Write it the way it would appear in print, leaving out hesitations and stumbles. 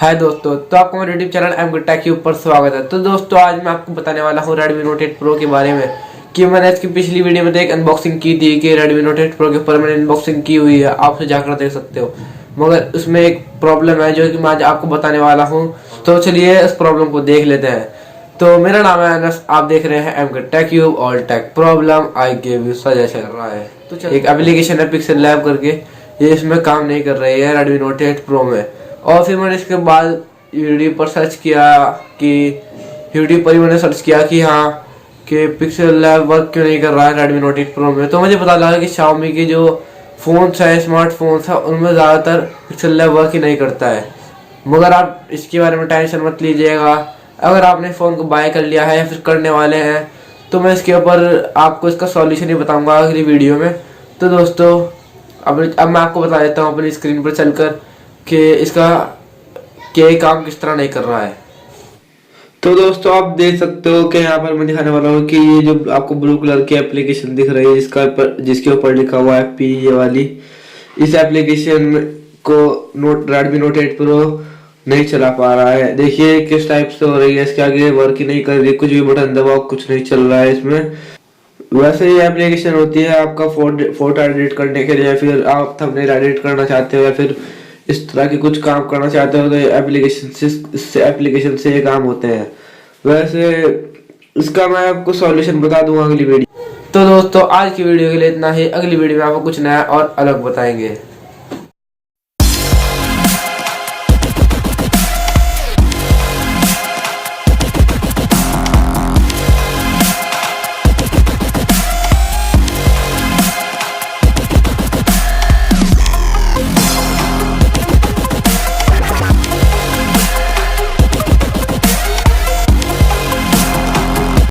हाय दोस्तों, तो आपको मेरे यूट्यूब चैनल एम के ऊपर स्वागत है। तो दोस्तों आज मैं आपको बताने वाला हूँ रेडमी नोट 8 प्रो के बारे में कि मैंने इसकी पिछली वीडियो में एक अनबॉक्सिंग की थी कि रेडमी नोट 8 प्रो के ऊपर मैंने अनबॉक्सिंग की हुई है, आप उसे जाकर देख सकते हो। मगर उसमें एक प्रॉब्लम है जो कि मैं आज आपको बताने वाला हूँ। तो चलिए इस प्रॉब्लम को देख लेते हैं। तो मेरा नाम है अनस, आप देख रहे हैं एम के टेक्यूब all tech problem I give you suggestion चल रहा है। तो एक एप्लीकेशन है पिक्सल लैब करके, ये इसमें काम नहीं कर रही है रेडमी नोट 8 प्रो में। और फिर मैंने इसके बाद यूट्यूब पर सर्च किया कि हाँ कि पिक्सल लैब वर्क क्यों नहीं कर रहा है रेडमी नोट 8 प्रो में। तो मुझे पता लगा कि Xiaomi के जो फ़ोन्स हैं, स्मार्टफोन्स हैं, उनमें ज़्यादातर पिक्सल लैब वर्क ही नहीं करता है। मगर आप इसके बारे में टेंशन मत लीजिएगा। अगर आपने फ़ोन को बाय कर लिया है या फिर करने वाले हैं तो मैं इसके ऊपर आपको इसका सॉल्यूशन ही बताऊंगा अगली वीडियो में। तो दोस्तों अब मैं आपको बता देता हूँ अपनी स्क्रीन पर चलकर कि इसका ये काम किस तरह नहीं कर रहा है। तो दोस्तों आप देख सकते हो कि यहाँ पर मैं दिखाने वाला हूँ कि ये जो आपको ब्लू कलर की एप्लीकेशन दिख रही है जिसके ऊपर लिखा हुआ है पी, ये वाली, इस एप्लीकेशन को रेडमी नोट 8 प्रो नहीं चला पा रहा है। देखिए किस टाइप से हो रही है, इसके आगे वर्क ही नहीं कर रही, कुछ भी बटन दबाओ कुछ नहीं चल रहा है इसमें। वैसे ये एप्लीकेशन होती है आपका फोटो एडिट करने के लिए, फिर आप थंबनेल एडिट करना चाहते हो या फिर इस तरह के कुछ काम करना चाहते हो तो एप्लीकेशन से ये काम होते हैं। वैसे इसका मैं आपको सॉल्यूशन बता दूंगा अगली वीडियो। तो दोस्तों आज की वीडियो के लिए इतना ही, अगली वीडियो में आपको कुछ नया और अलग बताएंगे।